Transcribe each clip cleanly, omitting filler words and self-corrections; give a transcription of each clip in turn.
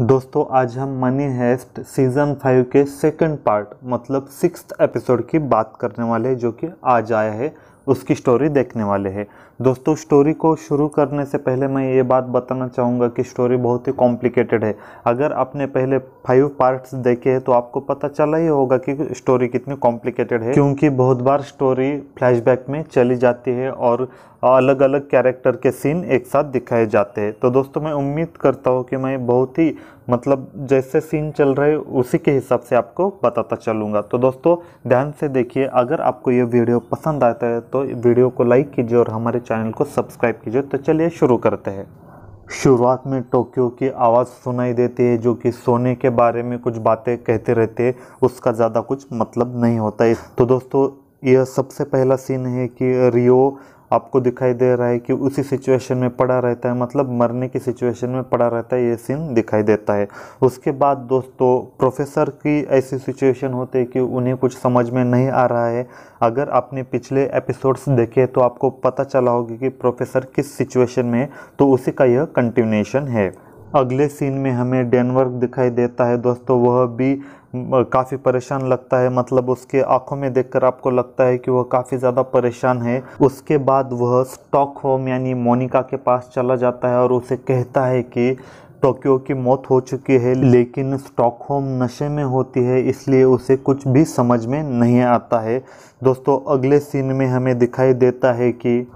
दोस्तों आज हम मनी हेस्ट सीज़न 5 के सेकंड पार्ट मतलब 6th एपिसोड की बात करने वाले हैं, जो कि आज आया है। उसकी स्टोरी देखने वाले हैं। दोस्तों स्टोरी को शुरू करने से पहले मैं ये बात बताना चाहूँगा कि स्टोरी बहुत ही कॉम्प्लिकेटेड है। अगर आपने पहले 5 पार्ट्स देखे हैं तो आपको पता चला ही होगा कि स्टोरी कितनी कॉम्प्लिकेटेड है, क्योंकि बहुत बार स्टोरी फ्लैशबैक में चली जाती है और अलग अलग कैरेक्टर के सीन एक साथ दिखाए जाते हैं। तो दोस्तों मैं उम्मीद करता हूँ कि मैं बहुत ही जैसे सीन चल रहे उसी के हिसाब से आपको बताता चलूँगा। तो दोस्तों ध्यान से देखिए। अगर आपको ये वीडियो पसंद आता है तो वीडियो को लाइक कीजिए और हमारे चैनल को सब्सक्राइब कीजिए। तो चलिए शुरू करते हैं। शुरुआत में टोक्यो की आवाज़ सुनाई देती है, जो कि सोने के बारे में कुछ बातें कहते रहते हैं। उसका ज़्यादा कुछ मतलब नहीं होता है। तो दोस्तों यह सबसे पहला सीन है कि रियो आपको दिखाई दे रहा है कि उसी सिचुएशन में पड़ा रहता है, मतलब मरने की सिचुएशन में पड़ा रहता है। ये सीन दिखाई देता है। उसके बाद दोस्तों प्रोफेसर की ऐसी सिचुएशन होती है कि उन्हें कुछ समझ में नहीं आ रहा है। अगर आपने पिछले एपिसोड्स देखे तो आपको पता चला होगा कि प्रोफेसर किस सिचुएशन में है, तो उसी का यह कंटिन्यूएशन है। अगले सीन में हमें डेनवर दिखाई देता है। दोस्तों वह भी काफ़ी परेशान लगता है, मतलब उसके आंखों में देखकर आपको लगता है कि वह काफ़ी ज़्यादा परेशान है। उसके बाद वह स्टॉकहोम यानी मोनिका के पास चला जाता है और उसे कहता है कि टोक्यो की मौत हो चुकी है, लेकिन स्टॉकहोम नशे में होती है, इसलिए उसे कुछ भी समझ में नहीं आता है। दोस्तों अगले सीन में हमें दिखाई देता है कि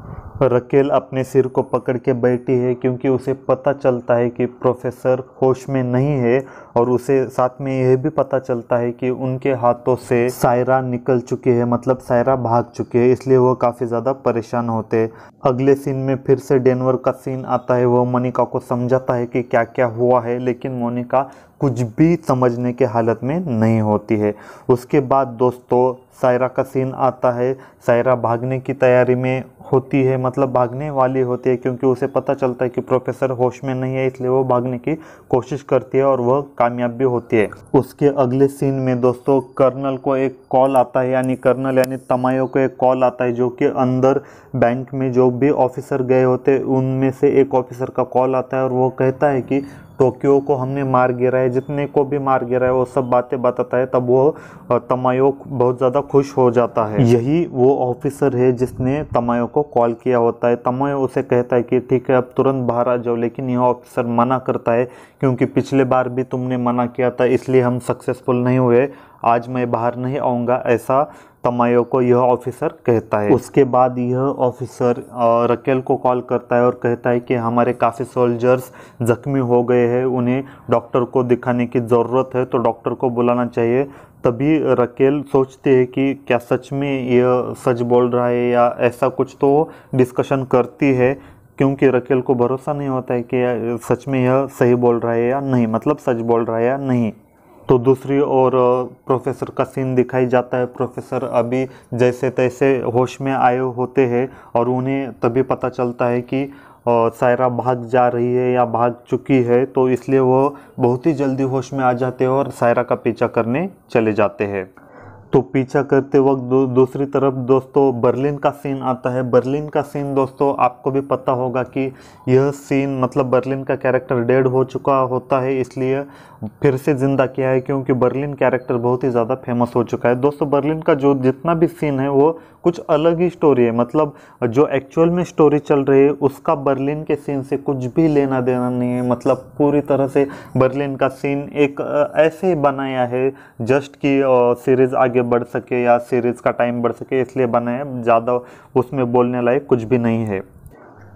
रकेल अपने सिर को पकड़ के बैठी है, क्योंकि उसे पता चलता है कि प्रोफेसर होश में नहीं है और उसे साथ में यह भी पता चलता है कि उनके हाथों से सायरा निकल चुकी है, मतलब सायरा भाग चुकी है, इसलिए वो काफ़ी ज़्यादा परेशान होते हैं। अगले सीन में फिर से डेनवर का सीन आता है। वह मोनिका को समझाता है कि क्या क्या हुआ है, लेकिन मोनिका कुछ भी समझने के हालत में नहीं होती है। उसके बाद दोस्तों सायरा का सीन आता है। सायरा भागने की तैयारी में होती है, मतलब भागने वाली होती है, क्योंकि उसे पता चलता है कि प्रोफेसर होश में नहीं है, इसलिए वो भागने की कोशिश करती है और वह कामयाब भी होती है। उसके अगले सीन में दोस्तों कर्नल को एक कॉल आता है, यानी कर्नल यानी तमायो को एक कॉल आता है, जो कि अंदर बैंक में जो भी ऑफिसर गए होते उनमें से एक ऑफिसर का कॉल आता है और वो कहता है कि टोक्यो को हमने मार गिरा है, जितने को भी मार गिरा है, वो सब बातें बताता है। तब वो तमायो बहुत ज़्यादा खुश हो जाता है। यही वो ऑफिसर है जिसने तमायो को कॉल किया होता है। तमायो उसे कहता है कि ठीक है अब तुरंत बाहर आ जाओ, लेकिन यह ऑफिसर मना करता है, क्योंकि पिछले बार भी तुमने मना किया था, इसलिए हम सक्सेसफुल नहीं हुए। आज मैं बाहर नहीं आऊँगा, ऐसा तमायो को यह ऑफिसर कहता है। उसके बाद यह ऑफिसर रकेल को कॉल करता है और कहता है कि हमारे काफ़ी सोल्जर्स जख्मी हो गए हैं, उन्हें डॉक्टर को दिखाने की ज़रूरत है, तो डॉक्टर को बुलाना चाहिए। तभी रकेल सोचती है कि क्या सच में यह सच बोल रहा है या ऐसा कुछ, तो डिस्कशन करती है, क्योंकि रकेल को भरोसा नहीं होता है कि सच में यह सही बोल रहा है या नहीं, मतलब सच बोल रहा है या नहीं। तो दूसरी ओर प्रोफेसर का सीन दिखाई जाता है। प्रोफेसर अभी जैसे तैसे होश में आए होते हैं और उन्हें तभी पता चलता है कि सायरा भाग जा रही है या भाग चुकी है, तो इसलिए वो बहुत ही जल्दी होश में आ जाते हैं और सायरा का पीछा करने चले जाते हैं। तो पीछा करते वक्त दूसरी तरफ दोस्तों बर्लिन का सीन आता है। बर्लिन का सीन दोस्तों आपको भी पता होगा कि यह सीन मतलब बर्लिन का कैरेक्टर डेड हो चुका होता है, इसलिए फिर से ज़िंदा किया है, क्योंकि बर्लिन कैरेक्टर बहुत ही ज़्यादा फेमस हो चुका है। दोस्तों बर्लिन का जो जितना भी सीन है वो कुछ अलग ही स्टोरी है, मतलब जो एक्चुअल में स्टोरी चल रही है उसका बर्लिन के सीन से कुछ भी लेना देना नहीं है। मतलब पूरी तरह से बर्लिन का सीन एक ऐसे ही बनाया है जस्ट कि सीरीज़ आगे बढ़ सके या सीरीज़ का टाइम बढ़ सके, इसलिए बनाया, ज़्यादा उसमें बोलने लायक कुछ भी नहीं है।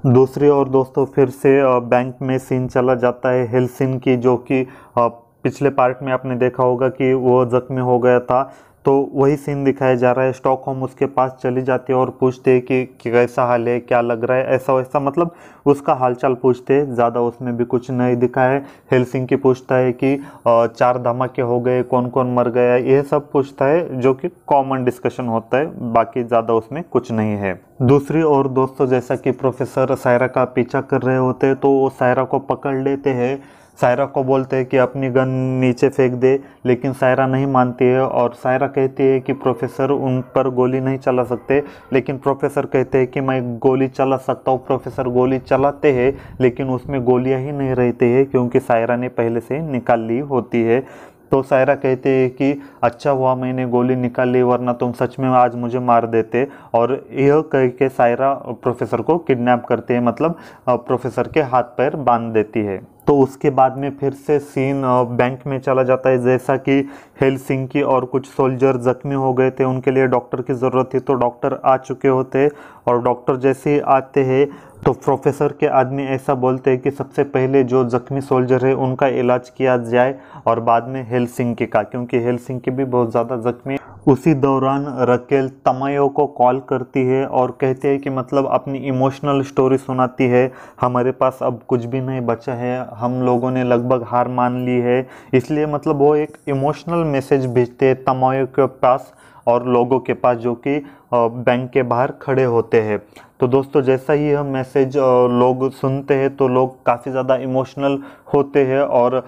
दूसरी ओर दोस्तों फिर से बैंक में सीन चला जाता है हेलसिंकी, जो कि पिछले पार्ट में आपने देखा होगा कि वो जख्मी हो गया था, तो वही सीन दिखाया जा रहा है। स्टॉकहोम उसके पास चली जाती है और पूछते हैं कि कैसा हाल है, क्या लग रहा है, ऐसा वैसा, मतलब उसका हालचाल पूछते हैं। ज़्यादा उसमें भी कुछ नहीं दिखा है। हेलसिंकी पूछता है कि 4 धमाके हो गए, कौन कौन मर गया, ये सब पूछता है, जो कि कॉमन डिस्कशन होता है, बाकी ज़्यादा उसमें कुछ नहीं है। दूसरी ओर दोस्तों जैसा कि प्रोफेसर सायरा का पीछा कर रहे होते हैं, तो वो सायरा को पकड़ लेते हैं। सायरा को बोलते हैं कि अपनी गन नीचे फेंक दे, लेकिन सायरा नहीं मानती है और सायरा कहती है कि प्रोफेसर उन पर गोली नहीं चला सकते, लेकिन प्रोफेसर कहते हैं कि मैं गोली चला सकता हूँ। प्रोफेसर गोली चलाते हैं लेकिन उसमें गोलियां ही नहीं रहती है क्योंकि सायरा ने पहले से निकाल ली होती है। तो सायरा कहते हैं कि अच्छा हुआ मैंने गोली निकाल ली, वरना तुम सच में आज मुझे मार देते। और यह कह के सायरा प्रोफेसर को किडनैप करती है, मतलब प्रोफेसर के हाथ पैर बांध देती है। तो उसके बाद में फिर से सीन बैंक में चला जाता है। जैसा कि हेलसिंकी और कुछ सोल्जर जख्मी हो गए थे, उनके लिए डॉक्टर की ज़रूरत थी, तो डॉक्टर आ चुके होते और डॉक्टर जैसे ही आते हैं तो प्रोफेसर के आदमी ऐसा बोलते हैं कि सबसे पहले जो जख्मी सोल्जर है उनका इलाज किया जाए और बाद में हेलसिंकी का, क्योंकि हेलसिंकी भी बहुत ज़्यादा जख्मी है। उसी दौरान रकेल तमायो को कॉल करती है और कहती है कि मतलब अपनी इमोशनल स्टोरी सुनाती है, हमारे पास अब कुछ भी नहीं बचा है, हम लोगों ने लगभग हार मान ली है। इसलिए मतलब वो एक इमोशनल मैसेज भेजते हैं तमायो के पास और लोगों के पास जो कि बैंक के बाहर खड़े होते हैं। तो दोस्तों जैसा ही यह मैसेज लोग सुनते हैं तो लोग काफ़ी ज़्यादा इमोशनल होते हैं और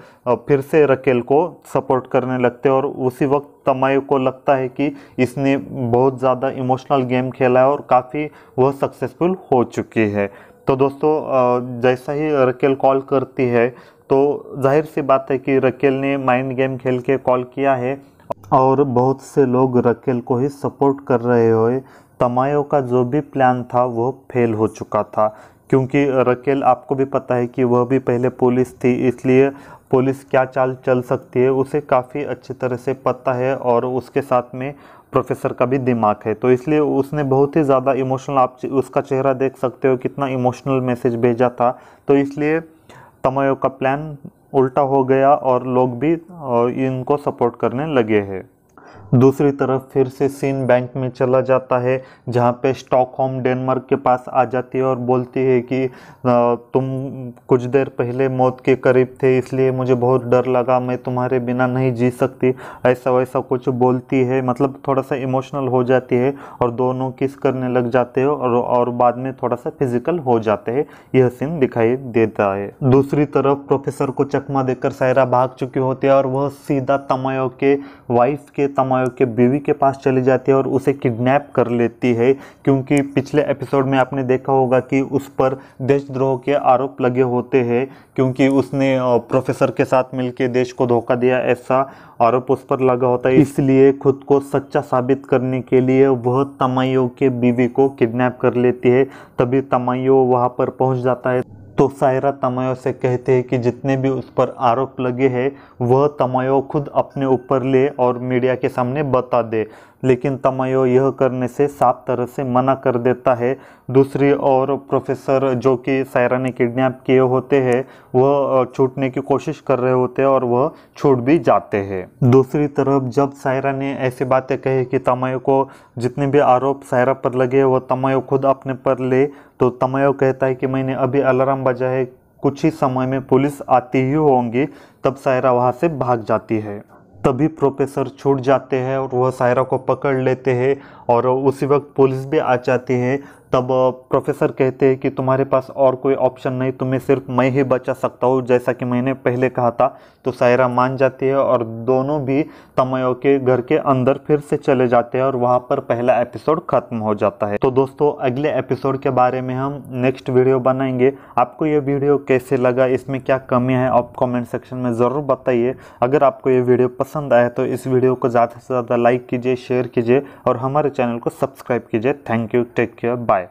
फिर से रकेल को सपोर्ट करने लगते हैं। और उसी वक्त तमायो को लगता है कि इसने बहुत ज़्यादा इमोशनल गेम खेला है और काफ़ी वह सक्सेसफुल हो चुकी है। तो दोस्तों जैसा ही रकेल कॉल करती है तो जाहिर सी बात है कि रकेल ने माइंड गेम खेल के कॉल किया है और बहुत से लोग रकेल को ही सपोर्ट कर रहे हुए तमायो का जो भी प्लान था वो फेल हो चुका था, क्योंकि रकेल आपको भी पता है कि वह भी पहले पुलिस थी, इसलिए पुलिस क्या चाल चल सकती है उसे काफ़ी अच्छी तरह से पता है और उसके साथ में प्रोफेसर का भी दिमाग है। तो इसलिए उसने बहुत ही ज़्यादा इमोशनल, आप उसका चेहरा देख सकते हो कितना इमोशनल मैसेज भेजा था। तो इसलिए तमायो का प्लान उल्टा हो गया और लोग भी इनको सपोर्ट करने लगे हैं। दूसरी तरफ फिर से सीन बैंक में चला जाता है, जहाँ पे स्टॉकहोम डेनमार्क के पास आ जाती है और बोलती है कि तुम कुछ देर पहले मौत के करीब थे, इसलिए मुझे बहुत डर लगा, मैं तुम्हारे बिना नहीं जी सकती, ऐसा वैसा कुछ बोलती है। मतलब थोड़ा सा इमोशनल हो जाती है और दोनों किस करने लग जाते हैं और बाद में थोड़ा सा फिजिकल हो जाते हैं। यह सीन दिखाई देता है। दूसरी तरफ प्रोफेसर को चकमा देकर सायरा भाग चुकी होती है और वह सीधा तमायो के वाइफ के तमायो के बीवी के पास चली जाती है और उसे किडनैप कर लेती है, क्योंकि पिछले एपिसोड में आपने देखा होगा कि उस पर देशद्रोह के आरोप लगे होते हैं, क्योंकि उसने प्रोफेसर के साथ मिलकर देश को धोखा दिया, ऐसा आरोप उस पर लगा होता है। इसलिए खुद को सच्चा साबित करने के लिए वह तमायो के बीवी को किडनैप कर लेती है। तभी तमायो वहां पर पहुंच जाता है तो सायरा तमायो से कहते हैं कि जितने भी उस पर आरोप लगे हैं वह तमायो खुद अपने ऊपर ले और मीडिया के सामने बता दे, लेकिन तमायो यह करने से साफ तरह से मना कर देता है। दूसरी ओर प्रोफेसर जो कि सायरा ने किडनैप किए होते हैं वह छूटने की कोशिश कर रहे होते हैं और वह छूट भी जाते हैं। दूसरी तरफ जब सायरा ने ऐसी बातें कही कि तमायो को जितने भी आरोप सायरा पर लगे वह तमायो खुद अपने पर ले, तो तमायो कहता है कि मैंने अभी अलार्म बजा है, कुछ ही समय में पुलिस आती ही होंगी। तब सायरा वहाँ से भाग जाती है। तभी प्रोफेसर छूट जाते हैं और वह सायरा को पकड़ लेते हैं और उसी वक्त पुलिस भी आ जाती है। तब प्रोफेसर कहते हैं कि तुम्हारे पास और कोई ऑप्शन नहीं, तुम्हें सिर्फ मैं ही बचा सकता हूँ, जैसा कि मैंने पहले कहा था। तो सायरा मान जाती है और दोनों भी तमायो के घर के अंदर फिर से चले जाते हैं और वहाँ पर पहला एपिसोड खत्म हो जाता है। तो दोस्तों अगले एपिसोड के बारे में हम नेक्स्ट वीडियो बनाएंगे। आपको ये वीडियो कैसे लगा, इसमें क्या कमी है, आप कमेंट सेक्शन में ज़रूर बताइए। अगर आपको ये वीडियो पसंद आए तो इस वीडियो को ज़्यादा से ज़्यादा लाइक कीजिए, शेयर कीजिए और हमारे चैनल को सब्सक्राइब कीजिए। Thank you, take care, bye.